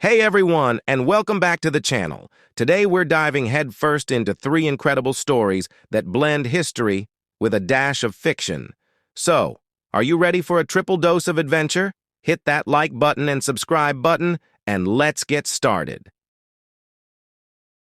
Hey everyone, and welcome back to the channel. Today we're diving headfirst into three incredible stories that blend history with a dash of fiction. So, are you ready for a triple dose of adventure? Hit that like button and subscribe button, and let's get started.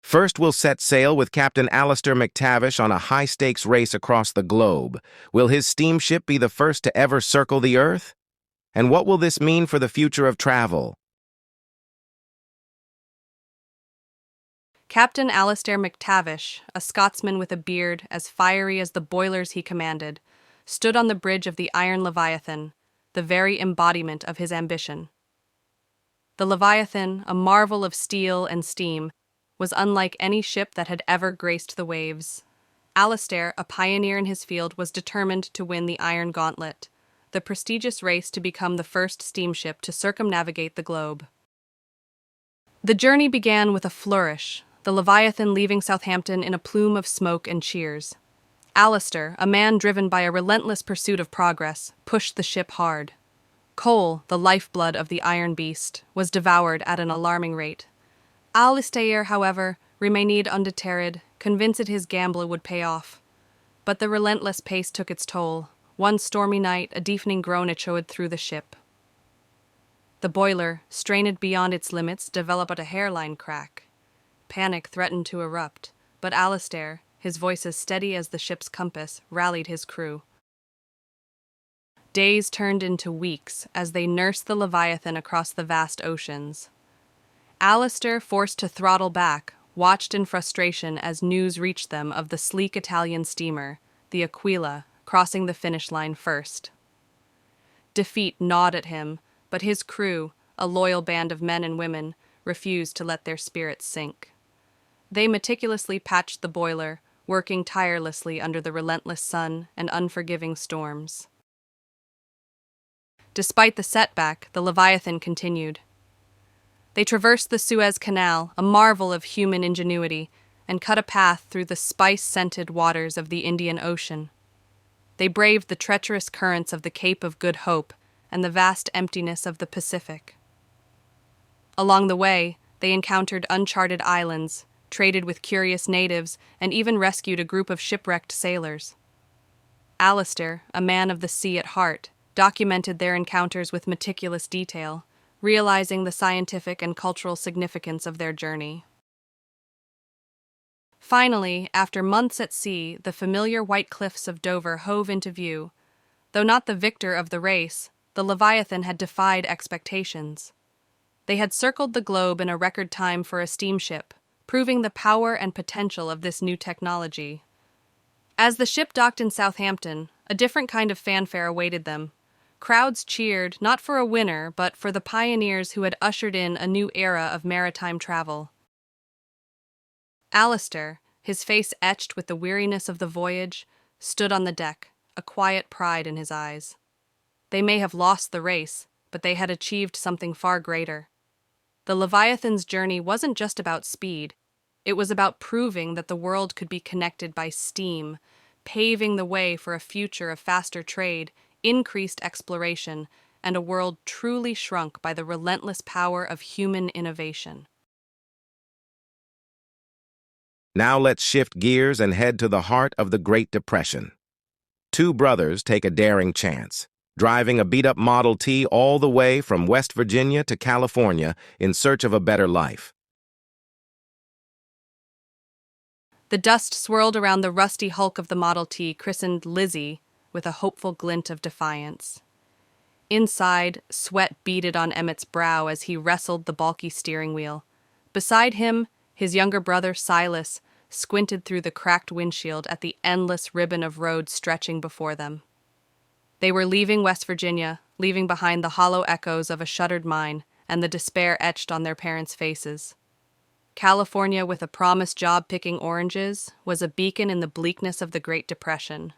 First, we'll set sail with Captain Alistair McTavish on a high-stakes race across the globe. Will his steamship be the first to ever circle the Earth? And what will this mean for the future of travel? Captain Alistair McTavish, a Scotsman with a beard as fiery as the boilers he commanded, stood on the bridge of the Iron Leviathan, the very embodiment of his ambition. The Leviathan, a marvel of steel and steam, was unlike any ship that had ever graced the waves. Alistair, a pioneer in his field, was determined to win the Iron Gauntlet, the prestigious race to become the first steamship to circumnavigate the globe. The journey began with a flourish, the Leviathan leaving Southampton in a plume of smoke and cheers. Alistair, a man driven by a relentless pursuit of progress, pushed the ship hard. Coal, the lifeblood of the iron beast, was devoured at an alarming rate. Alistair, however, remained undeterred, convinced his gamble would pay off. But the relentless pace took its toll. One stormy night, a deafening groan echoed through the ship. The boiler, strained beyond its limits, developed a hairline crack. Panic threatened to erupt, but Alistair, his voice as steady as the ship's compass, rallied his crew. Days turned into weeks as they nursed the Leviathan across the vast oceans. Alistair, forced to throttle back, watched in frustration as news reached them of the sleek Italian steamer, the Aquila, crossing the finish line first. Defeat gnawed at him, but his crew, a loyal band of men and women, refused to let their spirits sink. They meticulously patched the boiler, working tirelessly under the relentless sun and unforgiving storms. Despite the setback, the Leviathan continued. They traversed the Suez Canal, a marvel of human ingenuity, and cut a path through the spice-scented waters of the Indian Ocean. They braved the treacherous currents of the Cape of Good Hope and the vast emptiness of the Pacific. Along the way, they encountered uncharted islands, traded with curious natives, and even rescued a group of shipwrecked sailors. Alistair, a man of the sea at heart, documented their encounters with meticulous detail, realizing the scientific and cultural significance of their journey. Finally, after months at sea, the familiar white cliffs of Dover hove into view. Though not the victor of the race, the Leviathan had defied expectations. They had circled the globe in a record time for a steamship, proving the power and potential of this new technology. As the ship docked in Southampton, a different kind of fanfare awaited them. Crowds cheered not for a winner, but for the pioneers who had ushered in a new era of maritime travel. Alistair, his face etched with the weariness of the voyage, stood on the deck, a quiet pride in his eyes. They may have lost the race, but they had achieved something far greater. The Leviathan's journey wasn't just about speed. It was about proving that the world could be connected by steam, paving the way for a future of faster trade, increased exploration, and a world truly shrunk by the relentless power of human innovation. Now let's shift gears and head to the heart of the Great Depression. Two brothers take a daring chance, driving a beat-up Model T all the way from West Virginia to California in search of a better life. The dust swirled around the rusty hulk of the Model T, christened Lizzie, with a hopeful glint of defiance. Inside, sweat beaded on Emmett's brow as he wrestled the bulky steering wheel. Beside him, his younger brother, Silas, squinted through the cracked windshield at the endless ribbon of road stretching before them. They were leaving West Virginia, leaving behind the hollow echoes of a shuttered mine and the despair etched on their parents' faces. California, with a promised job picking oranges, was a beacon in the bleakness of the Great Depression.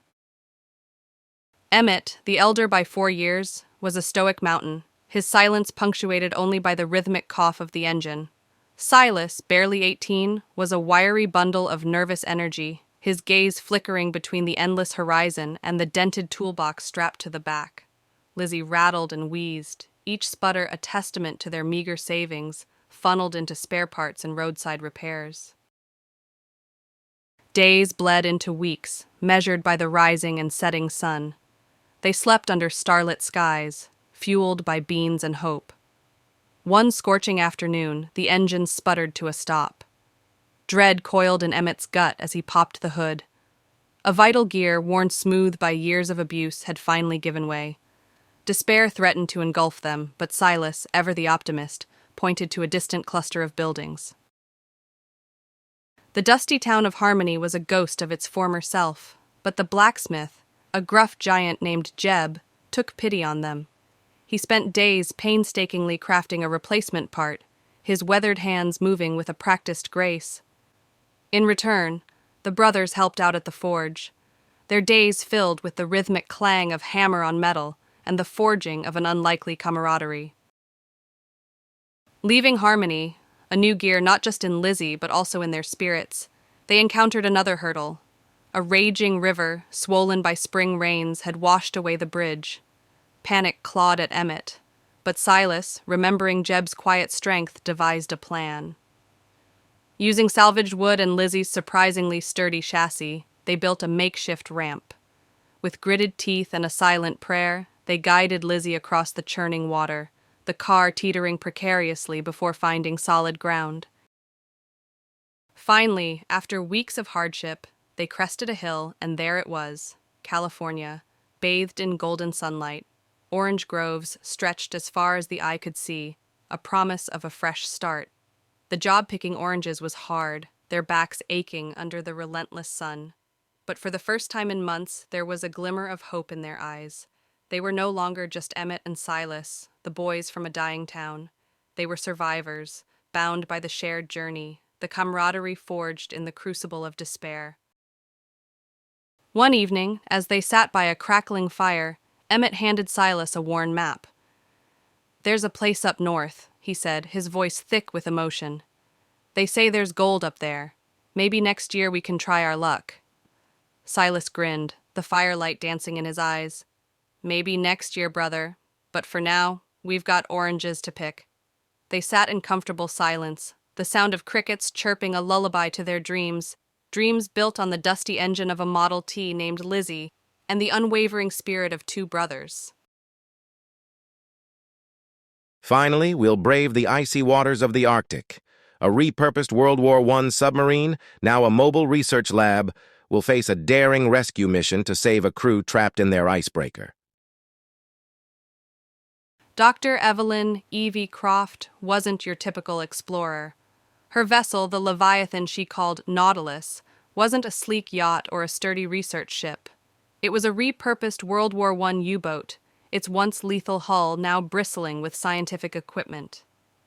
Emmett, the elder by 4 years, was a stoic mountain, his silence punctuated only by the rhythmic cough of the engine. Silas, barely 18, was a wiry bundle of nervous energy, his gaze flickering between the endless horizon and the dented toolbox strapped to the back. Lizzie rattled and wheezed, each sputter a testament to their meager savings, funneled into spare parts and roadside repairs. Days bled into weeks, measured by the rising and setting sun. They slept under starlit skies, fueled by beans and hope. One scorching afternoon, the engine sputtered to a stop. Dread coiled in Emmett's gut as he popped the hood. A vital gear, worn smooth by years of abuse, had finally given way. Despair threatened to engulf them, but Silas, ever the optimist, pointed to a distant cluster of buildings. The dusty town of Harmony was a ghost of its former self, but the blacksmith, a gruff giant named Jeb, took pity on them. He spent days painstakingly crafting a replacement part, his weathered hands moving with a practiced grace. In return, the brothers helped out at the forge, their days filled with the rhythmic clang of hammer on metal and the forging of an unlikely camaraderie. Leaving Harmony, a new gear not just in Lizzie but also in their spirits, they encountered another hurdle. A raging river, swollen by spring rains, had washed away the bridge. Panic clawed at Emmett, but Silas, remembering Jeb's quiet strength, devised a plan. Using salvaged wood and Lizzie's surprisingly sturdy chassis, they built a makeshift ramp. With gritted teeth and a silent prayer, they guided Lizzie across the churning water, the car teetering precariously before finding solid ground. Finally, after weeks of hardship, they crested a hill, and there it was, California, bathed in golden sunlight. Orange groves stretched as far as the eye could see, a promise of a fresh start. The job picking oranges was hard, their backs aching under the relentless sun. But for the first time in months, there was a glimmer of hope in their eyes. They were no longer just Emmett and Silas, the boys from a dying town. They were survivors, bound by the shared journey, the camaraderie forged in the crucible of despair. One evening, as they sat by a crackling fire, Emmett handed Silas a worn map. "There's a place up north," he said, his voice thick with emotion. "They say there's gold up there. Maybe next year we can try our luck." Silas grinned, the firelight dancing in his eyes. "Maybe next year, brother, but for now, we've got oranges to pick." They sat in comfortable silence, the sound of crickets chirping a lullaby to their dreams built on the dusty engine of a Model T named Lizzie, and the unwavering spirit of two brothers. Finally, we'll brave the icy waters of the Arctic. A repurposed World War I submarine, now a mobile research lab, will face a daring rescue mission to save a crew trapped in their icebreaker. Dr. Evelyn Evie Croft wasn't your typical explorer. Her vessel, the Leviathan she called Nautilus, wasn't a sleek yacht or a sturdy research ship. It was a repurposed World War I U-boat, its once lethal hull now bristling with scientific equipment.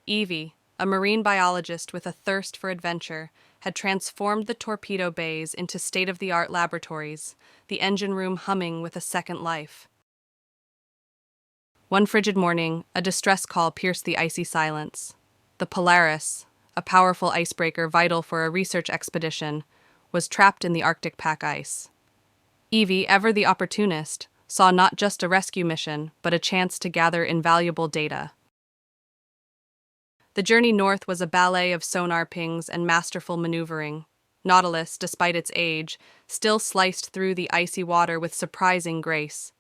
Evie, a marine biologist with a thirst for adventure, had transformed the torpedo bays into state-of-the-art laboratories, the engine room humming with a second life. One frigid morning, a distress call pierced the icy silence. The Polaris, a powerful icebreaker vital for a research expedition, was trapped in the Arctic pack ice. Evie, ever the opportunist, saw not just a rescue mission, but a chance to gather invaluable data. The journey north was a ballet of sonar pings and masterful maneuvering. Nautilus, despite its age, still sliced through the icy water with surprising grace.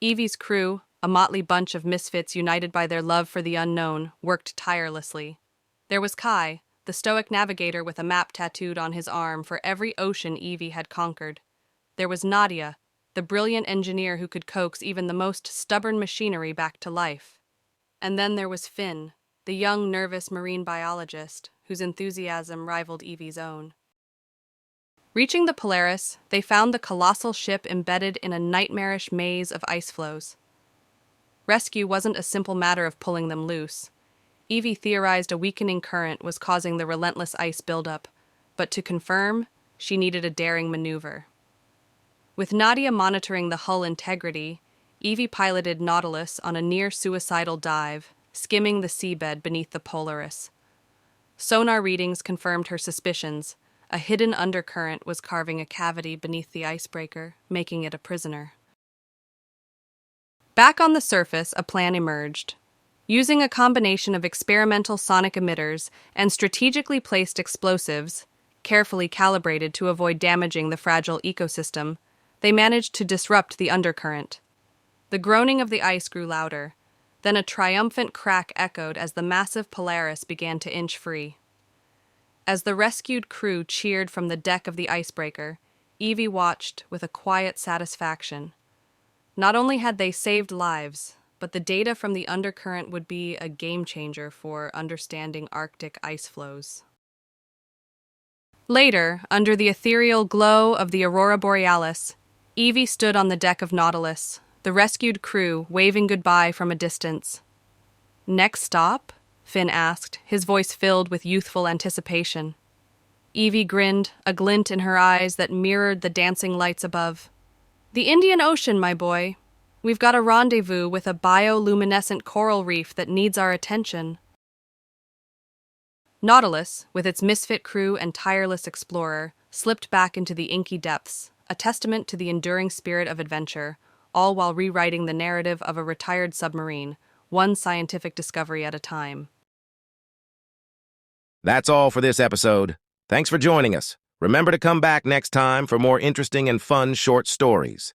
Evie's crew, a motley bunch of misfits united by their love for the unknown, worked tirelessly. There was Kai, the stoic navigator with a map tattooed on his arm for every ocean Evie had conquered. There was Nadia, the brilliant engineer who could coax even the most stubborn machinery back to life. And then there was Finn, the young, nervous marine biologist, whose enthusiasm rivaled Evie's own. Reaching the Polaris, they found the colossal ship embedded in a nightmarish maze of ice floes. Rescue wasn't a simple matter of pulling them loose. Evie theorized a weakening current was causing the relentless ice buildup, but to confirm, she needed a daring maneuver. With Nadia monitoring the hull integrity, Evie piloted Nautilus on a near-suicidal dive, skimming the seabed beneath the Polaris. Sonar readings confirmed her suspicions. A hidden undercurrent was carving a cavity beneath the icebreaker, making it a prisoner. Back on the surface, a plan emerged. Using a combination of experimental sonic emitters and strategically placed explosives, carefully calibrated to avoid damaging the fragile ecosystem, they managed to disrupt the undercurrent. The groaning of the ice grew louder. Then a triumphant crack echoed as the massive Polaris began to inch free. As the rescued crew cheered from the deck of the icebreaker, Evie watched with a quiet satisfaction. Not only had they saved lives, but the data from the undercurrent would be a game-changer for understanding Arctic ice flows. Later, under the ethereal glow of the aurora borealis, Evie stood on the deck of Nautilus, the rescued crew waving goodbye from a distance. "Next stop?" Finn asked, his voice filled with youthful anticipation. Evie grinned, a glint in her eyes that mirrored the dancing lights above. "The Indian Ocean, my boy. We've got a rendezvous with a bioluminescent coral reef that needs our attention." Nautilus, with its misfit crew and tireless explorer, slipped back into the inky depths, a testament to the enduring spirit of adventure, all while rewriting the narrative of a retired submarine, one scientific discovery at a time. That's all for this episode. Thanks for joining us. Remember to come back next time for more interesting and fun short stories.